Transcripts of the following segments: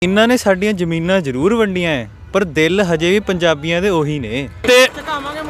इन्हां ने साडियां ज़मीनां जरूर वंडियां है पर दिल हजे भी पंजाबियां दे ओही ने। ਤੇ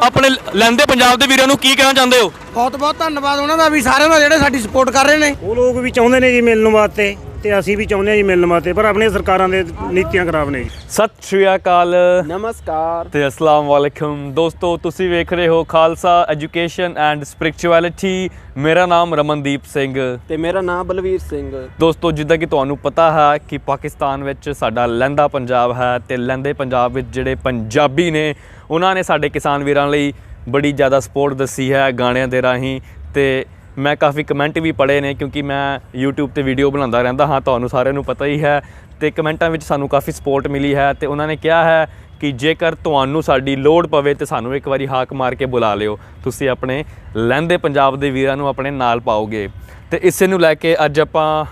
ਆਪਣੇ ਲੈਂਦੇ ਪੰਜਾਬ ਦੇ ਵੀਰਾਂ ਨੂੰ ਕੀ ਕਹਿਣਾ ਚਾਹੁੰਦੇ ਹੋ? ਬਹੁਤ ਬਹੁਤ ਧੰਨਵਾਦ ਉਹਨਾਂ ਦਾ ਵੀ ਸਾਰਿਆਂ ਦਾ ਜਿਹੜੇ ਸਾਡੀ ਸਪੋਰਟ ਕਰ ਰਹੇ ਨੇ। ਉਹ ਲੋਕ ਵੀ ਚਾਹੁੰਦੇ ਨੇ ਜੀ ਮਿਲਣ ਵਾਸਤੇ ਤੇ ਅਸੀਂ ਵੀ ਚਾਹੁੰਦੇ ਹਾਂ ਜੀ ਮਿਲਣ ਵਾਸਤੇ, ਪਰ ਆਪਣੀਆਂ ਸਰਕਾਰਾਂ ਦੇ ਨੀਤੀਆਂ ਖਰਾਬ ਨੇ ਜੀ। ਸਤਿ ਸ਼੍ਰੀ ਅਕਾਲ, ਨਮਸਕਾਰ ਤੇ ਅਸਲਾਮ ਵਾਲੇਕੁਮ ਦੋਸਤੋ, ਤੁਸੀਂ ਵੇਖ ਰਹੇ ਹੋ ਖਾਲਸਾ ਐਜੂਕੇਸ਼ਨ ਐਂਡ ਸਪਿਰਿਚੁਅਲਿਟੀ। ਮੇਰਾ ਨਾਮ ਰਮਨਦੀਪ ਸਿੰਘ ਤੇ ਮੇਰਾ ਨਾਮ ਬਲਵੀਰ ਸਿੰਘ। ਦੋਸਤੋ, ਜਿੱਦਾਂ ਕਿ ਤੁਹਾਨੂੰ ਪਤਾ ਹੈ ਕਿ ਪਾਕਿਸਤਾਨ ਵਿੱਚ ਸਾਡਾ ਲਹਿੰਦਾ ਪੰਜਾਬ ਹੈ ਤੇ ਲਹਿੰਦੇ ਪੰਜਾਬ ਵਿੱਚ ਜਿਹੜੇ ਪੰਜਾਬੀ ਨੇ ਉਹਨਾਂ ਨੇ ਸਾਡੇ ਕਿਸਾਨ ਵੀਰਾਂ ਲਈ ਬੜੀ ਜ਼ਿਆਦਾ ਸਪੋਰਟ ਦੱਸੀ ਹੈ ਗਾਣਿਆਂ ਦੇ ਰਾਹੀਂ। ਤੇ ਮੈਂ ਕਾਫੀ ਕਮੈਂਟ ਵੀ ਪੜ੍ਹੇ ਨੇ ਕਿਉਂਕਿ ਮੈਂ YouTube ਤੇ ਵੀਡੀਓ ਬਣਾਉਂਦਾ ਰਹਿੰਦਾ ਹਾਂ, ਤੁਹਾਨੂੰ ਸਾਰਿਆਂ ਨੂੰ ਪਤਾ ਹੀ ਹੈ। ਤੇ ਕਮੈਂਟਾਂ ਵਿੱਚ ਸਾਨੂੰ ਕਾਫੀ ਸਪੋਰਟ ਮਿਲੀ ਹੈ ਤੇ ਉਹਨਾਂ ਨੇ ਕਿਹਾ ਹੈ ਕਿ ਜੇਕਰ ਤੁਹਾਨੂੰ ਸਾਡੀ ਲੋੜ ਪਵੇ ਤੇ ਸਾਨੂੰ ਇੱਕ ਵਾਰੀ ਹਾਕ ਮਾਰ ਕੇ ਬੁਲਾ ਲਿਓ, ਤੁਸੀਂ ਆਪਣੇ ਲਹਿੰਦੇ ਪੰਜਾਬ ਦੇ ਵੀਰਾਂ ਨੂੰ ਆਪਣੇ ਨਾਲ ਪਾਓਗੇ। ਤੇ ਇਸੇ ਨੂੰ ਲੈ ਕੇ ਅੱਜ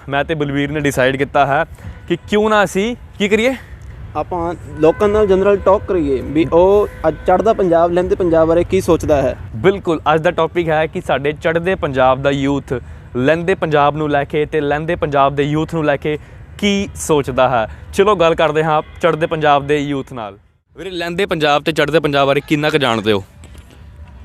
ਮੈਂ ਤੇ ਬਲਵੀਰ ਨੇ ਡਿਸਾਈਡ ਕੀਤਾ ਹੈ ਕਿ ਕਿਉਂ ਨਾ ਅਸੀਂ ਕੀ ਕਰੀਏ, ਆਪਾਂ ਲੋਕਾਂ ਨਾਲ ਜਨਰਲ ਟਾਕ ਕਰੀਏ ਵੀ ਉਹ ਅੱਜ ਚੜ੍ਹਦਾ ਪੰਜਾਬ ਲਹਿੰਦੇ ਪੰਜਾਬ ਬਾਰੇ ਕੀ ਸੋਚਦਾ ਹੈ। ਬਿਲਕੁਲ, ਅੱਜ ਦਾ ਟੌਪਿਕ ਹੈ ਕਿ ਸਾਡੇ ਚੜ੍ਹਦੇ ਪੰਜਾਬ ਦਾ ਯੂਥ ਲਹਿੰਦੇ ਪੰਜਾਬ ਨੂੰ ਲੈ ਕੇ ਤੇ ਲਹਿੰਦੇ ਪੰਜਾਬ ਦੇ ਯੂਥ ਨੂੰ ਲੈ ਕੇ ਕੀ ਸੋਚਦਾ ਹੈ। ਚਲੋ ਗੱਲ ਕਰਦੇ ਹਾਂ ਚੜ੍ਹਦੇ ਪੰਜਾਬ ਦੇ ਯੂਥ ਨਾਲ। ਵੀਰੇ, ਲਹਿੰਦੇ ਪੰਜਾਬ ਤੇ ਚੜ੍ਹਦੇ ਪੰਜਾਬ ਬਾਰੇ ਕਿੰਨਾ ਕੁ ਜਾਣਦੇ ਹੋ?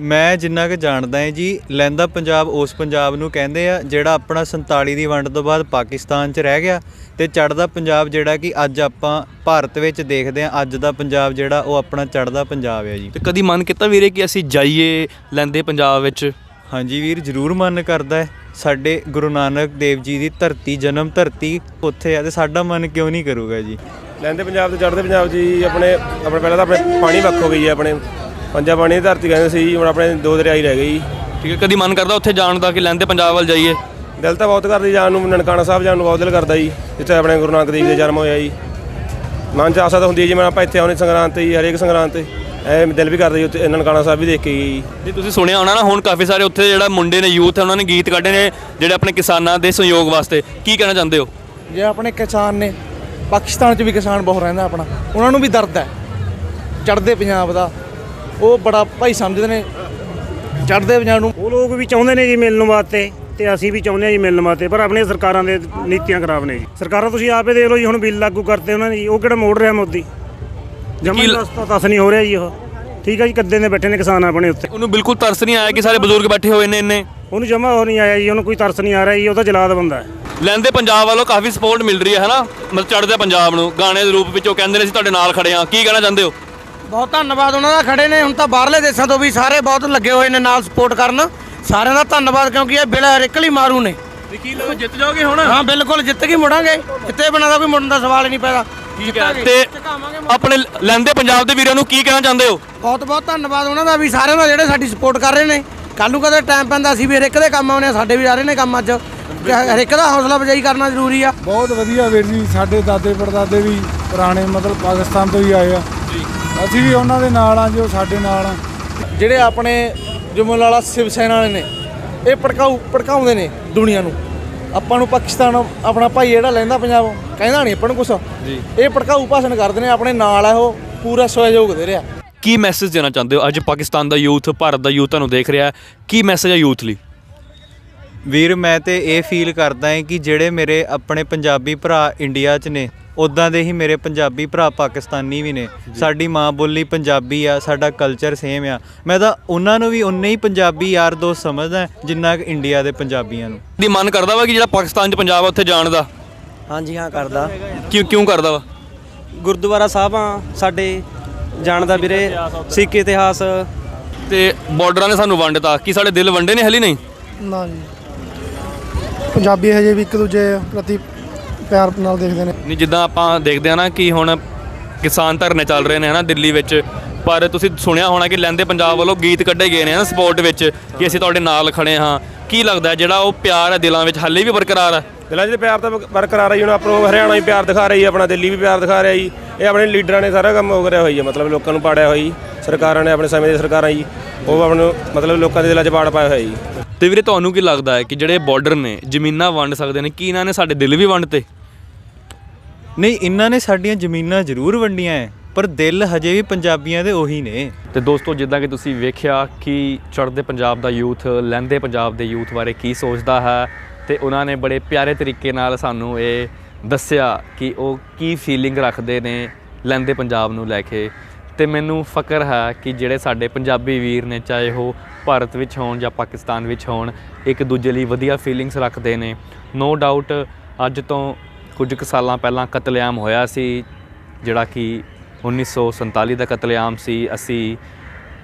मैं जिन्ना क जानदा है जी, लਹਿੰਦਾ ਪੰਜਾਬ उस पंजाब ਨੂੰ ਕਹਿੰਦੇ ਆ ਜਿਹੜਾ ਆਪਣਾ 47 ਦੀ ਵੰਡ ਤੋਂ ਬਾਅਦ ਪਾਕਿਸਤਾਨ 'ਚ ਰਹਿ ਗਿਆ ਤੇ ਚੜ੍ਹਦਾ ਪੰਜਾਬ ਜਿਹੜਾ ਕਿ ਅੱਜ ਆਪਾਂ ਭਾਰਤ ਵਿੱਚ ਦੇਖਦੇ ਆ। ਅੱਜ ਦਾ ਪੰਜਾਬ ਜਿਹੜਾ ਉਹ ਆਪਣਾ ਚੜ੍ਹਦਾ ਪੰਜਾਬ ਹੈ ਜੀ। ਤੇ ਕਦੀ ਮਨ ਕੀਤਾ ਵੀਰੇ ਕਿ ਅਸੀਂ ਜਾਈਏ ਲਹਿੰਦੇ ਪੰਜਾਬ ਵਿੱਚ? ਹਾਂਜੀ ਵੀਰ, ਜ਼ਰੂਰ ਮਨ ਕਰਦਾ ਹੈ। ਸਾਡੇ ਗੁਰੂ ਨਾਨਕ ਦੇਵ ਜੀ ਦੀ ਧਰਤੀ, ਜਨਮ ਧਰਤੀ ਉੱਥੇ ਆ ਤੇ ਸਾਡਾ ਮਨ ਕਿਉਂ ਨਹੀਂ ਕਰੂਗਾ ਜੀ। ਲਹਿੰਦੇ ਪੰਜਾਬ ਤੇ ਚੜ੍ਹਦੇ ਪੰਜਾਬ ਜੀ ਆਪਣੇ ਪਹਿਲਾਂ ਤਾਂ ਆਪਣੇ ਪਾਣੀ ਵੱਖ ਹੋ ਗਈ ਹੈ। ਆਪਣੇ ਪੰਜਾਂ ਪਾਣੀ ਦੀ ਧਰਤੀ ਕਹਿੰਦੇ ਸੀ, ਹੁਣ ਆਪਣੇ ਦੋ ਦਰਿਆ ਹੀ ਰਹਿ ਗਏ ਜੀ। ਠੀਕ ਹੈ, ਕਦੀ ਮਨ ਕਰਦਾ ਉੱਥੇ ਜਾਣ ਦਾ ਕਿ ਲਹਿੰਦੇ ਪੰਜਾਬ ਵੱਲ ਜਾਈਏ? ਦਿਲ ਤਾਂ ਬਹੁਤ ਕਰਦੀ ਜਾਣ ਨੂੰ, ਨਨਕਾਣਾ ਸਾਹਿਬ ਜਾਣ ਨੂੰ ਬਹੁਤ ਦਿਲ ਕਰਦਾ ਜੀ, ਜਿੱਥੇ ਆਪਣੇ ਗੁਰੂ ਨਾਨਕ ਦੇਵ ਜੀ ਦਾ ਜਨਮ ਹੋਇਆ ਜੀ। ਮਨ 'ਚ ਆਸਾ ਤਾਂ ਹੁੰਦੀ ਹੈ ਜੀ, ਮੈਂ ਆਪਾਂ ਇੱਥੇ ਆਉਣੇ ਸੰਗਰਾਂਦ 'ਤੇ ਜੀ, ਹਰੇਕ ਸੰਗਰਾਂਦ 'ਤੇ ਐ ਦਿਲ ਵੀ ਕਰਦਾ ਜੀ ਉੱਥੇ ਨਨਕਾਣਾ ਸਾਹਿਬ ਵੀ ਦੇਖ ਕੇ ਗਏ ਜੀ। ਤੁਸੀਂ ਸੁਣਿਆ ਹੋਣਾ ਨਾ, ਹੁਣ ਕਾਫੀ ਸਾਰੇ ਉੱਥੇ ਜਿਹੜਾ ਮੁੰਡੇ ਨੇ, ਯੂਥ ਹੈ, ਉਹਨਾਂ ਨੇ ਗੀਤ ਕੱਢੇ ਨੇ ਜਿਹੜੇ ਆਪਣੇ ਕਿਸਾਨਾਂ ਦੇ ਸਹਿਯੋਗ ਵਾਸਤੇ। ਕੀ ਕਹਿਣਾ ਚਾਹੁੰਦੇ ਹੋ? ਜੇ ਆਪਣੇ ਕਿਸਾਨ ਨੇ, ਪਾਕਿਸਤਾਨ 'ਚ ਵੀ ਕਿਸਾਨ ਬਹੁਤ ਰਹਿੰਦਾ ਆਪਣਾ, ਉਹਨਾਂ ਨੂੰ ਵੀ ਦਰਦ ਹੈ ਚੜ੍ਹਦੇ ਪੰਜਾਬ ਦਾ। ਉਹ ਬੜਾ ਭਾਈ ਸਮਝਦੇ ਨੇ ਚੜ੍ਹਦੇ ਪੰਜਾਬ ਨੂੰ। ਉਹ ਲੋਕ ਵੀ ਚਾਹੁੰਦੇ ਨੇ ਜੀ ਮਿਲਣ ਵਾਸਤੇ ਤੇ ਅਸੀਂ ਵੀ ਚਾਹੁੰਦੇ ਹਾਂ ਜੀ ਮਿਲਣ ਵਾਸਤੇ, ਪਰ ਆਪਣੀਆਂ ਸਰਕਾਰਾਂ ਦੇ ਨੀਤੀਆਂ ਖਰਾਬ ਨੇ ਜੀ। ਸਰਕਾਰਾਂ ਤੁਸੀਂ ਆਪੇ ਦੇਖ ਲਓ ਜੀ, ਹੁਣ ਬਿੱਲ ਲਾਗੂ ਕਰਤੇ ਉਹਨਾਂ ਨੇ ਜੀ, ਉਹ ਕਿਹੜਾ ਮੋੜ ਰਿਹਾ ਮੋਦੀ? ਜਮਾਂ ਰਸਤਾ ਤਸ ਨਹੀਂ ਹੋ ਰਿਹਾ ਜੀ ਉਹ। ਠੀਕ ਹੈ ਜੀ, ਕੱਦੇ ਨੇ ਬੈਠੇ ਨੇ ਕਿਸਾਨ ਆਪਣੇ ਉੱਤੇ। ਉਹਨੂੰ ਬਿਲਕੁਲ ਤਰਸ ਨਹੀਂ ਆਇਆ ਕਿ ਸਾਰੇ ਬਜ਼ੁਰਗ ਬੈਠੇ ਹੋਏ ਨੇ ਇੰਨੇ? ਉਹਨੂੰ ਜਮਾ ਹੋ ਨਹੀਂ ਆਇਆ ਜੀ, ਉਹਨੂੰ ਕੋਈ ਤਰਸ ਨਹੀਂ ਆ ਰਿਹਾ ਜੀ, ਉਹ ਤਾਂ ਜਲਾਦ ਬੰਦਾ ਹੈ। ਲਹਿੰਦੇ ਪੰਜਾਬ ਵੱਲੋਂ ਕਾਫੀ ਸਪੋਰਟ ਮਿਲ ਰਹੀ ਹੈ ਨਾ, ਮਤਲਬ ਚੜ੍ਹਦੇ ਪੰਜਾਬ ਨੂੰ ਗਾਣੇ ਦੇ ਰੂਪ ਵਿੱਚ। ਉਹ ਕਹਿੰਦੇ ਨੇ ਅਸੀਂ ਤੁਹਾਡੇ ਨਾਲ ਖੜੇ ਹਾਂ, ਕੀ ਕਹਿਣਾ ਚਾਹੁੰਦੇ ਹੋ? ਬਹੁਤ ਧੰਨਵਾਦ ਉਹਨਾਂ ਦਾ, ਖੜੇ ਨੇ। ਹੁਣ ਤਾਂ ਬਾਹਰਲੇ ਦੇਸ਼ਾਂ ਤੋਂ ਵੀ ਸਾਰੇ ਬਹੁਤ ਲੱਗੇ ਹੋਏ ਨੇ ਨਾਲ ਸਪੋਰਟ ਕਰਨ। ਸਾਰਿਆਂ ਦਾ ਧੰਨਵਾਦ, ਕਿਉਂਕਿ ਇਹ ਬਿਲ ਹਰੇਕ ਲਈ ਮਾਰੂ ਨੇ। ਕੀ ਲੋ ਜਿੱਤ ਜਾਓਗੇ ਹੁਣ? ਹਾਂ ਬਿਲਕੁਲ, ਜਿੱਤ ਕੇ ਮੁੜਾਂਗੇ। ਜਿੱਤੇ ਬਿਨਾਂ ਦਾ ਕੋਈ ਮੁੜਨ ਦਾ ਸਵਾਲ ਹੀ ਨਹੀਂ ਪੈਦਾ। ਠੀਕ ਹੈ, ਤੇ ਆਪਣੇ ਲਹਿੰਦੇ ਪੰਜਾਬ ਦੇ ਵੀਰਾਂ ਨੂੰ ਕੀ ਕਹਿਣਾ ਚਾਹੁੰਦੇ ਹੋ? ਬਹੁਤ ਬਹੁਤ ਧੰਨਵਾਦ ਉਹਨਾਂ ਦਾ ਵੀ ਸਾਰਿਆਂ ਦਾ ਜਿਹੜੇ ਸਾਡੀ ਸਪੋਰਟ ਕਰ ਰਹੇ ਨੇ। ਕੱਲ੍ਹ ਨੂੰ ਕਦੇ ਟਾਈਮ ਪੈਂਦਾ ਅਸੀਂ ਵੀ ਹਰੇਕ ਦੇ ਕੰਮ ਆਉਂਦੇ ਹਾਂ, ਸਾਡੇ ਵੀ ਆ ਰਹੇ ਨੇ ਕੰਮ ਅੱਜ। ਹਰੇਕ ਦਾ ਹੌਸਲਾ ਅਫਜ਼ਾਈ ਕਰਨਾ ਜ਼ਰੂਰੀ ਆ। ਬਹੁਤ ਵਧੀਆ ਵੀਰ ਜੀ, ਸਾਡੇ ਦਾਦੇ ਪੜਦਾਦੇ ਵੀ ਪੁਰਾਣੇ ਮਤਲਬ ਪਾਕਿਸਤਾਨ ਤੋਂ ਹੀ ਆਏ ਆ, ਅਸੀਂ ਵੀ ਉਹਨਾਂ ਦੇ ਨਾਲ ਆ ਜੋ ਸਾਡੇ ਨਾਲ ਆ। ਜਿਹੜੇ ਆਪਣੇ ਜੁਮਲਾਲਾ ਸ਼ਿਵ ਸੈਨਾ ਵਾਲੇ ਨੇ, ਇਹ ਭੜਕਾਉਂਦੇ ਨੇ ਦੁਨੀਆ ਨੂੰ। ਆਪਾਂ ਨੂੰ ਪਾਕਿਸਤਾਨ ਆਪਣਾ ਭਾਈ ਜਿਹੜਾ ਲਹਿੰਦਾ ਪੰਜਾਬ ਕਹਿੰਦਾ ਨਹੀਂ ਆਪਾਂ ਨੂੰ ਕੁਛ ਜੀ। ਇਹ ਭੜਕਾਊ ਭਾਸ਼ਣ ਕਰਦੇ ਨੇ, ਆਪਣੇ ਨਾਲ ਆ ਉਹ ਪੂਰਾ ਸਹਿਯੋਗ ਦੇ ਰਿਹਾ। ਕੀ ਮੈਸੇਜ ਦੇਣਾ ਚਾਹੁੰਦੇ ਹੋ? ਅੱਜ ਪਾਕਿਸਤਾਨ ਦਾ ਯੂਥ, ਭਾਰਤ ਦਾ ਯੂਥ ਤੁਹਾਨੂੰ ਦੇਖ ਰਿਹਾ, ਕੀ ਮੈਸੇਜ ਹੈ ਯੂਥ ਲਈ? ਵੀਰ, ਮੈਂ ਤੇ ਇਹ ਫੀਲ ਕਰਦਾ ਹਾਂ ਕਿ ਜਿਹੜੇ ਮੇਰੇ ਆਪਣੇ ਪੰਜਾਬੀ ਭਰਾ ਇੰਡੀਆ 'ਚ ਨੇ, ਉੱਦਾਂ ਦੇ ਹੀ ਮੇਰੇ ਪੰਜਾਬੀ ਭਰਾ ਪਾਕਿਸਤਾਨੀ ਵੀ ਨੇ। ਸਾਡੀ ਮਾਂ ਬੋਲੀ ਪੰਜਾਬੀ ਆ, ਸਾਡਾ ਕਲਚਰ ਸੇਮ ਆ। ਮੈਂ ਤਾਂ ਉਹਨਾਂ ਨੂੰ ਵੀ ਉਨੇ ਹੀ ਪੰਜਾਬੀ ਯਾਰ ਦੋਸਤ ਸਮਝਦਾ ਜਿੰਨਾ ਕਿ ਇੰਡੀਆ ਦੇ ਪੰਜਾਬੀਆਂ ਨੂੰ। ਦੀ ਮਨ ਕਰਦਾ ਵਾ ਕਿ ਜਿਹੜਾ ਪਾਕਿਸਤਾਨ 'ਚ ਪੰਜਾਬ ਆ ਉੱਥੇ ਜਾਣ ਦਾ? ਹਾਂਜੀ ਹਾਂ ਕਰਦਾ। ਕਿਉਂ ਕਰਦਾ ਵਾ? ਗੁਰਦੁਆਰਾ ਸਾਹਿਬਾਂ ਸਾਡੇ ਜਾਣ ਦਾ ਵੀਰੇ, ਸਿੱਖ ਇਤਿਹਾਸ ਤੇ ਬਾਰਡਰਾਂ ਨੇ ਸਾਨੂੰ ਵੰਡਤਾ, ਕੀ ਸਾਡੇ ਦਿਲ ਵੰਡੇ ਨੇ? ਹਲੀ ਨਹੀਂ ਨਾ ਜੀ, ਪੰਜਾਬੀ ਹਜੇ ਵੀ ਇੱਕ ਦੂਜੇ ਪ੍ਰਤੀ ਪਿਆਰ ਨਾਲ ਦੇਖਦੇ ਨੇ। ਨਹੀਂ, ਜਿੱਦਾਂ ਆਪਾਂ ਦੇਖਦੇ ਆ ਨਾ ਕਿ ਹੁਣ ਕਿਸਾਨ ਧਰਨੇ ਚੱਲ ਰਹੇ ਨੇ ਹੈ ਨਾ ਦਿੱਲੀ ਵਿੱਚ, ਪਰ ਤੁਸੀਂ ਸੁਣਿਆ ਹੋਣਾ ਕਿ ਲਹਿੰਦੇ ਪੰਜਾਬ ਵੱਲੋਂ ਗੀਤ ਕੱਢੇ ਗਏ ਨੇ ਨਾ ਸਪੋਰਟ ਵਿੱਚ ਕਿ ਅਸੀਂ ਤੁਹਾਡੇ ਨਾਲ ਖੜੇ ਹਾਂ। ਕੀ ਲੱਗਦਾ ਜਿਹੜਾ ਉਹ ਪਿਆਰ ਹੈ ਦਿਲਾਂ ਵਿੱਚ ਹਾਲੇ ਵੀ ਬਰਕਰਾਰ ਹੈ? ਦਿਲਾਂ 'ਚ ਪਿਆਰ ਤਾਂ ਬਰਕਰਾਰ ਹੈ ਜੀ। ਹੁਣ ਆਪਣਾ ਹਰਿਆਣਾ ਵੀ ਪਿਆਰ ਦਿਖਾ ਰਹੀ ਹੈ, ਆਪਣਾ ਦਿੱਲੀ ਵੀ ਪਿਆਰ ਦਿਖਾ ਰਿਹਾ ਜੀ। ਇਹ ਆਪਣੇ ਲੀਡਰਾਂ ਨੇ ਸਾਰਾ ਕੰਮ ਹੋ ਕਰਿਆ ਹੋਈ ਹੈ, ਮਤਲਬ ਲੋਕਾਂ ਨੂੰ ਪਾੜਿਆ ਹੋਈ ਸਰਕਾਰਾਂ ਨੇ, ਆਪਣੇ ਸਮੇਂ ਦੀਆਂ ਸਰਕਾਰਾਂ ਜੀ, ਉਹ ਆਪਣੇ ਮਤਲਬ ਲੋਕਾਂ ਦੇ ਦਿਲਾਂ 'ਚ ਪਾੜ ਪਾਇਆ ਹੋਇਆ ਜੀ। ਤੇ ਵੀਰੇ, ਤੁਹਾਨੂੰ ਕੀ ਲੱਗਦਾ ਹੈ ਕਿ ਜਿਹੜੇ ਬਾਰਡਰ ਨੇ ਜ਼ਮੀਨਾਂ ਵੰਡ ਸਕਦੇ ਨੇ, ਕੀ ਇਹਨਾਂ ਨੇ ਸਾਡੇ ਦਿਲ ਵੀ ਵੰਡਤੇ? ਨਹੀਂ, ਇਹਨਾਂ ਨੇ ਸਾਡੀਆਂ ਜ਼ਮੀਨਾਂ ਜ਼ਰੂਰ ਵੰਡੀਆਂ ਹੈ ਪਰ ਦਿਲ ਹਜੇ ਵੀ ਪੰਜਾਬੀਆਂ ਦੇ ਉਹੀ ਨੇ। ਤੇ ਦੋਸਤੋ, ਜਿੱਦਾਂ ਕਿ ਤੁਸੀਂ ਵੇਖਿਆ ਕਿ ਚੜ੍ਹਦੇ ਪੰਜਾਬ ਦਾ ਯੂਥ ਲਹਿੰਦੇ ਪੰਜਾਬ ਦੇ ਯੂਥ ਬਾਰੇ ਕੀ ਸੋਚਦਾ ਹੈ, ਤੇ ਉਹਨਾਂ ਨੇ ਬੜੇ ਪਿਆਰੇ ਤਰੀਕੇ ਨਾਲ ਸਾਨੂੰ ਇਹ ਦੱਸਿਆ ਕਿ ਉਹ ਕੀ ਫੀਲਿੰਗ ਰੱਖਦੇ ਨੇ ਲਹਿੰਦੇ ਪੰਜਾਬ ਨੂੰ ਲੈ ਕੇ। ਤੇ ਮੈਨੂੰ ਫਖਰ ਹੈ ਕਿ ਜਿਹੜੇ ਸਾਡੇ ਪੰਜਾਬੀ ਵੀਰ ਨੇ, ਚਾਹੇ ਉਹ ਭਾਰਤ ਵਿੱਚ ਹੋਣ ਜਾਂ ਪਾਕਿਸਤਾਨ ਵਿੱਚ ਹੋਣ, ਇੱਕ ਦੂਜੇ ਲਈ ਵਧੀਆ ਫੀਲਿੰਗਸ ਰੱਖਦੇ ਨੇ। ਨੋ ਡਾਊਟ ਅੱਜ ਤੋਂ ਕੁਝ ਕੁ ਸਾਲਾਂ ਪਹਿਲਾਂ ਕਤਲੇਆਮ ਹੋਇਆ ਸੀ, ਜਿਹੜਾ ਕਿ 1947 ਦਾ ਕਤਲੇਆਮ ਸੀ। ਅਸੀਂ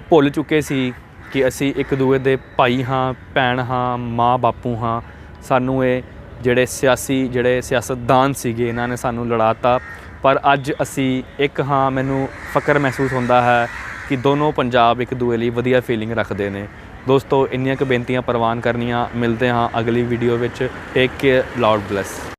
ਭੁੱਲ ਚੁੱਕੇ ਸੀ ਕਿ ਅਸੀਂ ਇੱਕ ਦੂਜੇ ਦੇ ਭਾਈ ਹਾਂ, ਭੈਣ ਹਾਂ, ਮਾਂ ਬਾਪੂ ਹਾਂ। ਸਾਨੂੰ ਇਹ ਜਿਹੜੇ ਸਿਆਸਤਦਾਨ ਸੀਗੇ, ਇਹਨਾਂ ਨੇ ਸਾਨੂੰ ਲੜਾਤਾ, ਪਰ ਅੱਜ ਅਸੀਂ ਇੱਕ ਹਾਂ। ਮੈਨੂੰ ਫਖਰ ਮਹਿਸੂਸ ਹੁੰਦਾ ਹੈ ਕਿ ਦੋਨੋਂ ਪੰਜਾਬ ਇੱਕ ਦੂਜੇ ਲਈ ਵਧੀਆ ਫੀਲਿੰਗ ਰੱਖਦੇ ਨੇ। ਦੋਸਤੋ, ਇੰਨੀਆਂ ਕੁ ਬੇਨਤੀਆਂ ਪ੍ਰਵਾਨ ਕਰਨੀਆਂ। ਮਿਲਦੇ ਹਾਂ ਅਗਲੀ ਵੀਡੀਓ ਵਿੱਚ। Take care, Lord bless.